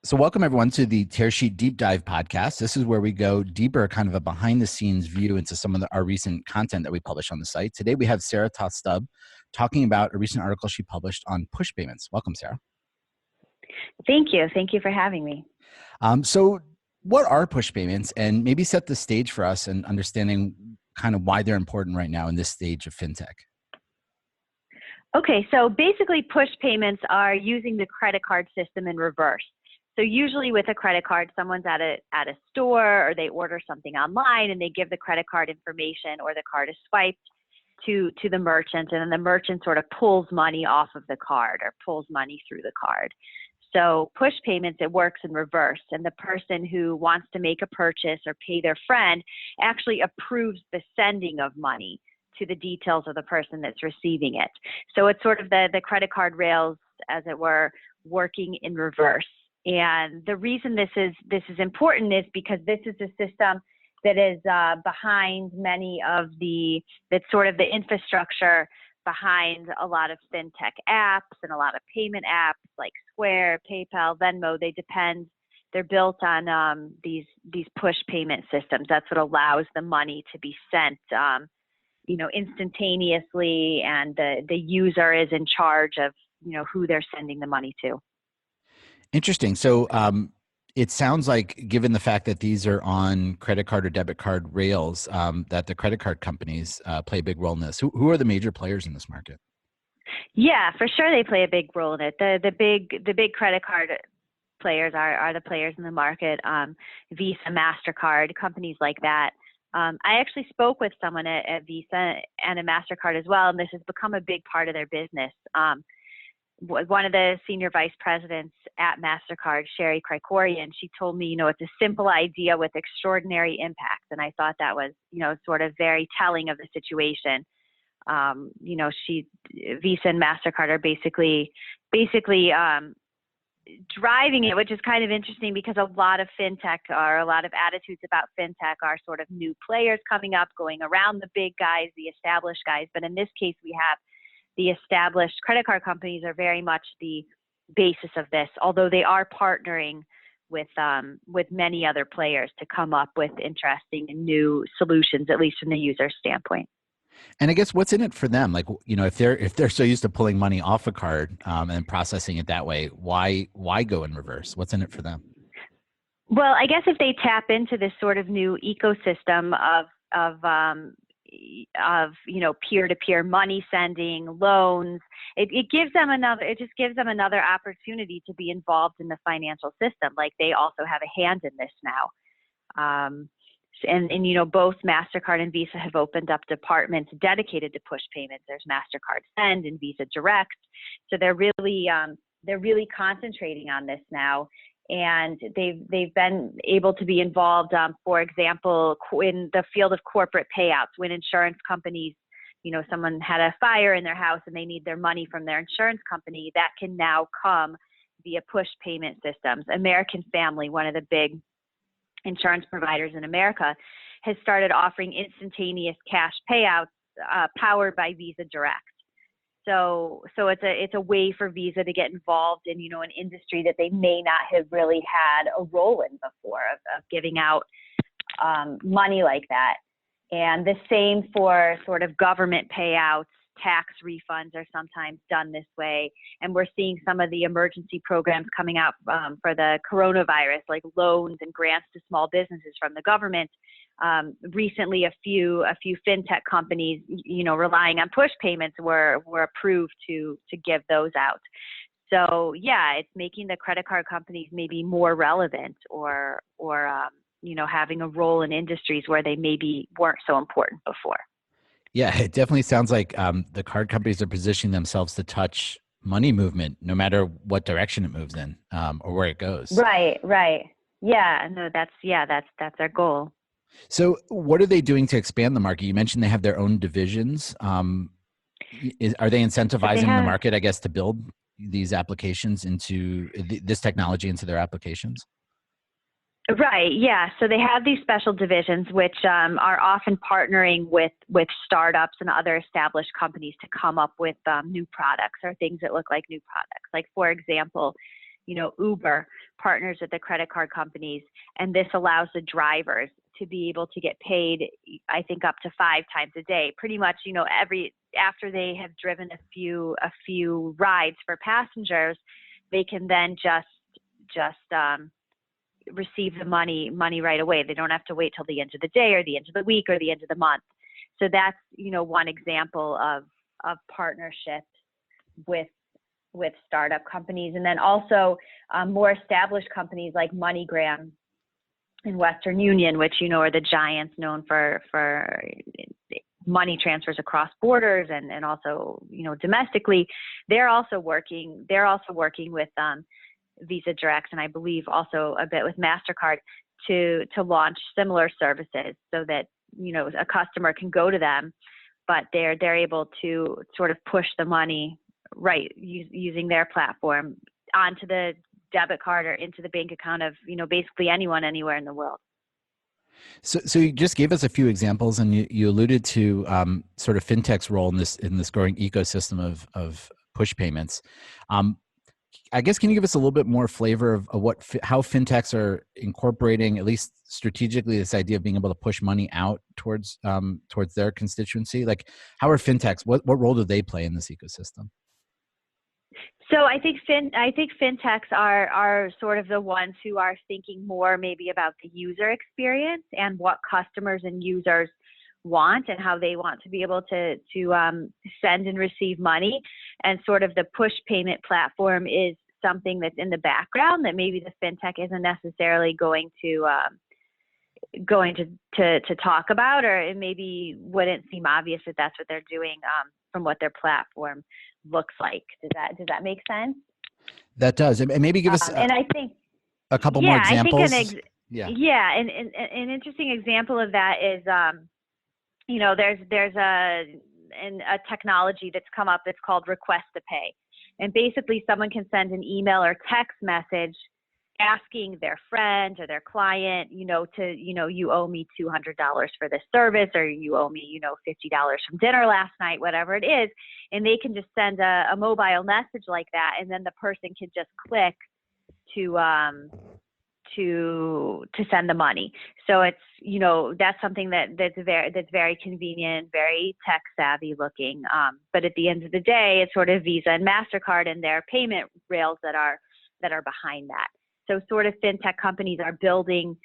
So welcome everyone to the Tearsheet Deep Dive podcast. This is where we go deeper, kind of a behind the scenes view into some of our recent content that we publish on the site. Today we have Sara Toth Stub talking about a recent article she published on push payments. Welcome, Sara. Thank you. Thank you for having me. So what are push payments, and maybe set the stage for us and understanding kind of why they're important right now in this stage of fintech? Okay, so basically push payments are using the credit card system in reverse. So usually with a credit card, someone's at a store or they order something online and they give the credit card information, or the card is swiped to the merchant, and then the merchant sort of pulls money off of the card or pulls money through the card. So push payments, it works in reverse, and the person who wants to make a purchase or pay their friend actually approves the sending of money to the details of the person that's receiving it. So it's sort of the credit card rails, as it were, working in reverse. And the reason this is important is because this is a system that is behind that's sort of the infrastructure behind a lot of fintech apps and a lot of payment apps like Square, PayPal, Venmo. They're built on these push payment systems. That's what allows the money to be sent instantaneously, and the user is in charge of who they're sending the money to. Interesting. So it sounds like, given the fact that these are on credit card or debit card rails, that the credit card companies play a big role in this. Who are the major players in this market? Yeah, for sure they play a big role in it. The big credit card players are the players in the market. Visa, Mastercard, companies like that. I actually spoke with someone at Visa and a Mastercard as well, and this has become a big part of their business. One of the senior vice presidents at Mastercard, Sherry Krikorian, she told me, it's a simple idea with extraordinary impact. And I thought that was, sort of very telling of the situation. Visa and Mastercard are basically driving it, which is kind of interesting because a lot of fintech, or a lot of attitudes about fintech, are sort of new players coming up, going around the big guys, the established guys. But in this case, we have the established credit card companies are very much the basis of this, although they are partnering with many other players to come up with interesting and new solutions, at least from the user standpoint. And I guess what's in it for them? Like, if they're so used to pulling money off a card and processing it that way, why go in reverse? What's in it for them? Well, I guess if they tap into this sort of new ecosystem of peer-to-peer money sending, loans, it just gives them another opportunity to be involved in the financial system. Like, they also have a hand in this now. And both Mastercard and Visa have opened up departments dedicated to push payments. There's Mastercard Send and Visa Direct. So they're really concentrating on this now. And they've been able to be involved, for example, in the field of corporate payouts, when insurance companies, someone had a fire in their house and they need their money from their insurance company, that can now come via push payment systems. American Family, one of the big insurance providers in America, has started offering instantaneous cash payouts powered by Visa Direct. So it's a way for Visa to get involved in an industry that they may not have really had a role in before, of giving out money like that. And the same for sort of government payouts. Tax refunds are sometimes done this way, and we're seeing some of the emergency programs coming out for the coronavirus, like loans and grants to small businesses from the government. Recently, a few fintech companies, relying on push payments, were approved to give those out. So yeah, it's making the credit card companies maybe more relevant, or having a role in industries where they maybe weren't so important before. Yeah, it definitely sounds like the card companies are positioning themselves to touch money movement, no matter what direction it moves in, or where it goes. Right. Yeah, no, that's our goal. So what are they doing to expand the market? You mentioned they have their own divisions. Are they incentivizing the market, I guess, to build these applications into this technology into their applications? Right. Yeah. So they have these special divisions, which are often partnering with startups and other established companies to come up with new products, or things that look like new products. Like, for example, Uber partners with the credit card companies, and this allows the drivers to be able to get paid, I think, up to 5 times a day. Pretty much, after they have driven a few rides for passengers, they can then just receive the money right away. They don't have to wait till the end of the day or the end of the week or the end of the month. So that's, one example of partnerships with startup companies. And then also more established companies like MoneyGram and Western Union, which, are the giants known for money transfers across borders and also, domestically. They're also working with Visa Direct, and I believe also a bit with MasterCard to launch similar services so that, a customer can go to them, but they're able to sort of push the money using their platform onto the debit card or into the bank account of, basically anyone anywhere in the world. So you just gave us a few examples, and you alluded to sort of fintech's role in this growing ecosystem of push payments. I guess, can you give us a little bit more flavor of how fintechs are incorporating, at least strategically, this idea of being able to push money out towards their constituency? Like, how are fintechs? What role do they play in this ecosystem? So I think fintechs are sort of the ones who are thinking more maybe about the user experience and what customers and users want and how they want to be able to send and receive money. And sort of the push payment platform is something that's in the background that maybe the fintech isn't necessarily going to talk about, or it maybe wouldn't seem obvious that that's what they're doing from what their platform looks like. Does that make sense? That does. And maybe give us and I think a couple more examples. I think an interesting example of that is there's a technology that's come up that's called request to pay. And basically someone can send an email or text message asking their friend or their client, you owe me $200 for this service, or you owe me, $50 from dinner last night, whatever it is. And they can just send a mobile message like that. And then the person can just click to send the money. So it's, that's something that's very convenient, very tech savvy looking. But at the end of the day, it's sort of Visa and Mastercard and their payment rails that are behind that. So sort of fintech companies are building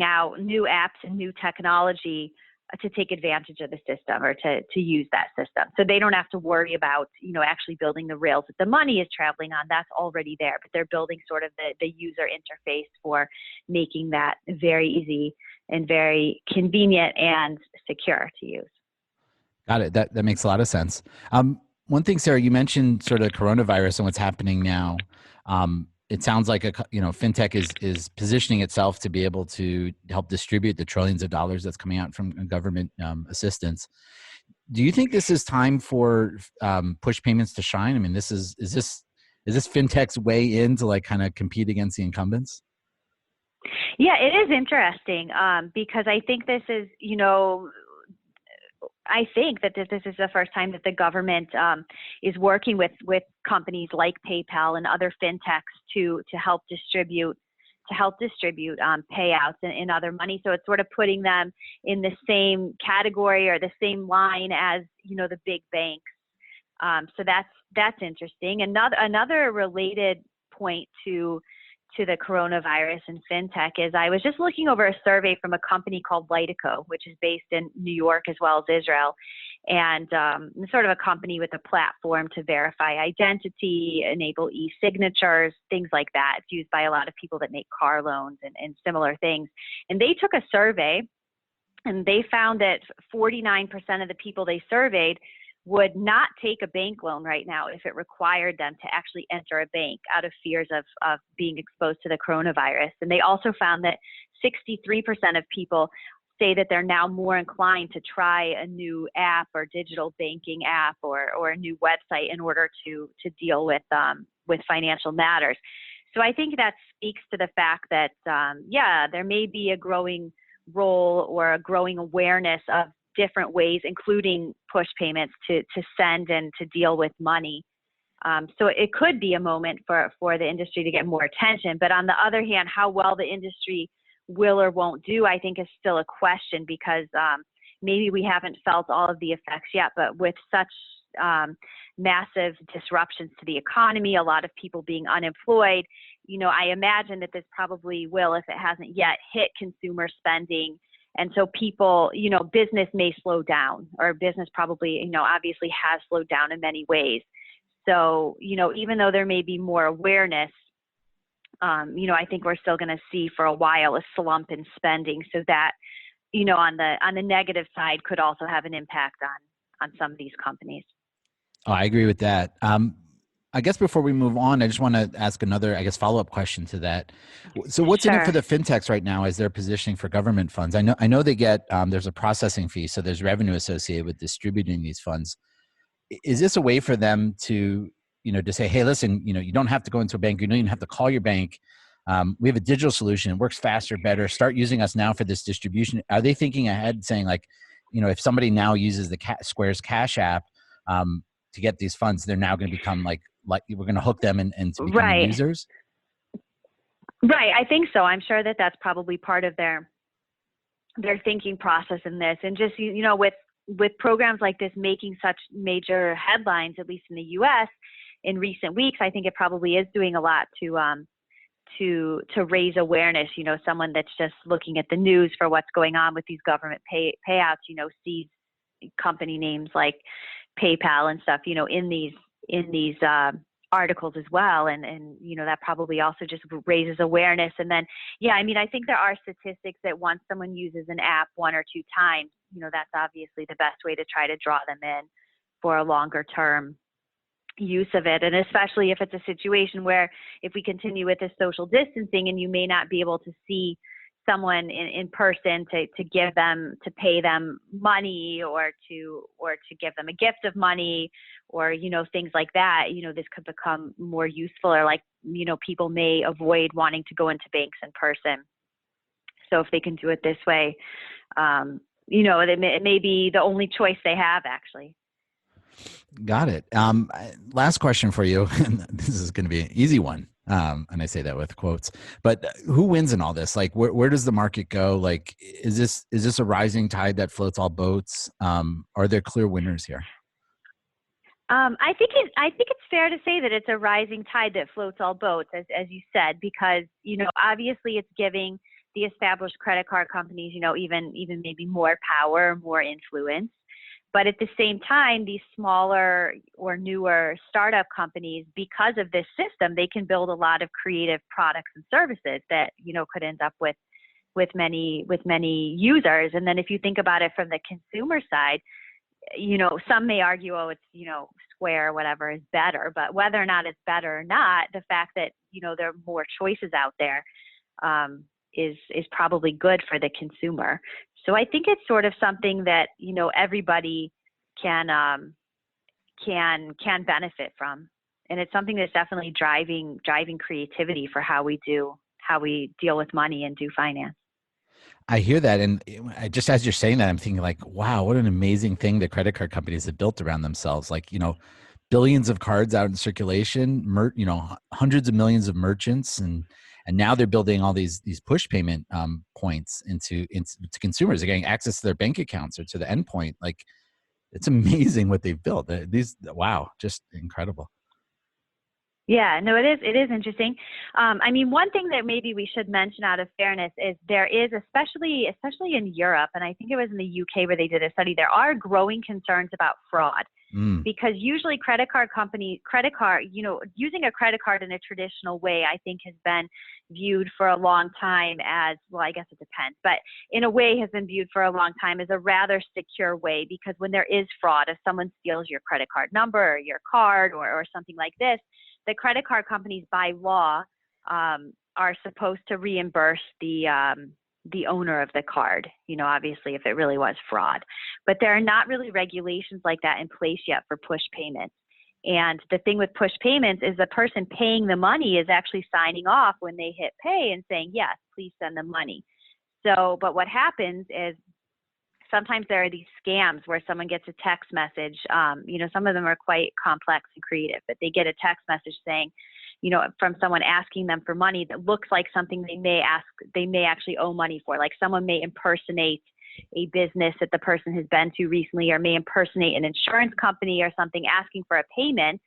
out new apps and new technology to take advantage of the system or to use that system. So they don't have to worry about, actually building the rails that the money is traveling on. That's already there, but they're building sort of the user interface for making that very easy and very convenient and secure to use. Got it. That makes a lot of sense. One thing, Sara, you mentioned sort of coronavirus and what's happening now. It sounds like fintech is positioning itself to be able to help distribute the trillions of dollars that's coming out from government assistance. Do you think this is time for push payments to shine? I mean, is this fintech's way in to like kind of compete against the incumbents? Yeah, it is interesting because I think this is, I think that this is the first time that the government is working with companies like PayPal and other fintechs to help distribute payouts and other money. So it's sort of putting them in the same category or the same line as the big banks. So that's interesting. Another related point to the coronavirus and fintech is I was just looking over a survey from a company called Litico, which is based in New York as well as Israel, and sort of a company with a platform to verify identity, enable e-signatures, things like that. It's used by a lot of people that make car loans and similar things. And they took a survey, and they found that 49% of the people they surveyed would not take a bank loan right now if it required them to actually enter a bank out of fears of being exposed to the coronavirus. And they also found that 63% of people say that they're now more inclined to try a new app or digital banking app or a new website in order to deal with financial matters. So I think that speaks to the fact that, there may be a growing role or a growing awareness of different ways, including push payments to send and to deal with money. So it could be a moment for the industry to get more attention. But on the other hand, how well the industry will or won't do, I think is still a question, because maybe we haven't felt all of the effects yet, but with such massive disruptions to the economy, a lot of people being unemployed, I imagine that this probably will, if it hasn't yet, hit consumer spending. And so people, business may slow down, or business probably, obviously has slowed down in many ways. So, even though there may be more awareness, I think we're still going to see for a while a slump in spending. So that, on the negative side could also have an impact on some of these companies. Oh, I agree with that. I guess before we move on, I just want to ask another, follow-up question to that. So what's in it for the fintechs right now as they're positioning for government funds? I know they get, there's a processing fee, so there's revenue associated with distributing these funds. Is this a way for them to, to say, hey, listen, you don't have to go into a bank. You don't even have to call your bank. We have a digital solution. It works faster, better. Start using us now for this distribution. Are they thinking ahead, saying like, if somebody now uses the Square's Cash App to get these funds, they're now going to become like we're going to hook them into becoming users? Right. I think so. I'm sure that that's probably part of their thinking process in this. And just, with programs like this making such major headlines, at least in the U.S. in recent weeks, I think it probably is doing a lot to raise awareness. Someone that's just looking at the news for what's going on with these government payouts, sees company names like PayPal and stuff, in these articles as well. And that probably also just raises awareness. And then, I think there are statistics that once someone uses an app 1 or 2 times, that's obviously the best way to try to draw them in for a longer term use of it. And especially if it's a situation where if we continue with this social distancing and you may not be able to see someone in person to pay them money or to give them a gift of money or, things like that, this could become more useful, or like, people may avoid wanting to go into banks in person. So if they can do it this way, it may be the only choice they have, actually. Got it. Last question for you, and this is going to be an easy one. And I say that with quotes, but who wins in all this? Like, where does the market go? Like, is this a rising tide that floats all boats? Are there clear winners here? I think it's fair to say that it's a rising tide that floats all boats, as you said, because, obviously it's giving the established credit card companies, even maybe more power, more influence. But at the same time, these smaller or newer startup companies, because of this system, they can build a lot of creative products and services that, could end up with many users. And then if you think about it from the consumer side, some may argue, oh, it's, Square, whatever is better. But whether or not it's better or not, the fact that, there are more choices out there is probably good for the consumer. So I think it's sort of something that, everybody can benefit from. And it's something that's definitely driving creativity for how we deal with money and do finance. I hear that. And just as you're saying that, I'm thinking like, wow, what an amazing thing the credit card companies have built around themselves. Like, billions of cards out in circulation, hundreds of millions of merchants. And now they're building all these push payment points into consumers. They're getting access to their bank accounts or to the endpoint. Like, it's amazing what they've built. Wow, just incredible. Yeah, no, it is interesting. One thing that maybe we should mention out of fairness is there is, especially in Europe, and I think it was in the UK where they did a study, there are growing concerns about fraud. Because usually using a credit card in a traditional way, I think has been viewed for a long time as, well, I guess it depends, but in a way has been viewed for a long time as a rather secure way, because when there is fraud, if someone steals your credit card number or your card or something like this, the credit card companies by law are supposed to reimburse the owner of the card, obviously if it really was fraud. But there are not really regulations like that in place yet for push payments. And the thing with push payments is the person paying the money is actually signing off when they hit pay and saying, yes, please send the money. So, but what happens is sometimes there are these scams where someone gets a text message. Some of them are quite complex and creative, but they get a text message saying, from someone asking them for money that looks like something they may actually owe money for. Like someone may impersonate a business that the person has been to recently, or may impersonate an insurance company or something asking for a payment.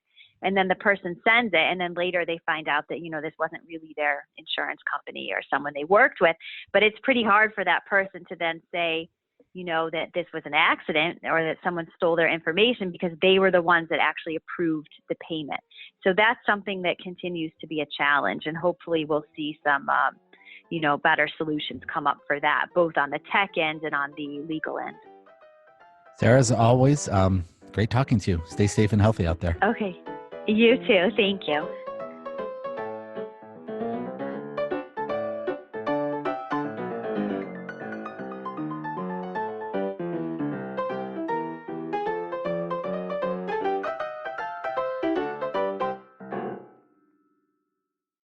And then the person sends it, and then later they find out that, this wasn't really their insurance company or someone they worked with. But it's pretty hard for that person to then say, that this was an accident or that someone stole their information, because they were the ones that actually approved the payment. So that's something that continues to be a challenge, and hopefully we'll see some, better solutions come up for that, both on the tech end and on the legal end. Sara, as always, great talking to you. Stay safe and healthy out there. Okay. You too. Thank you.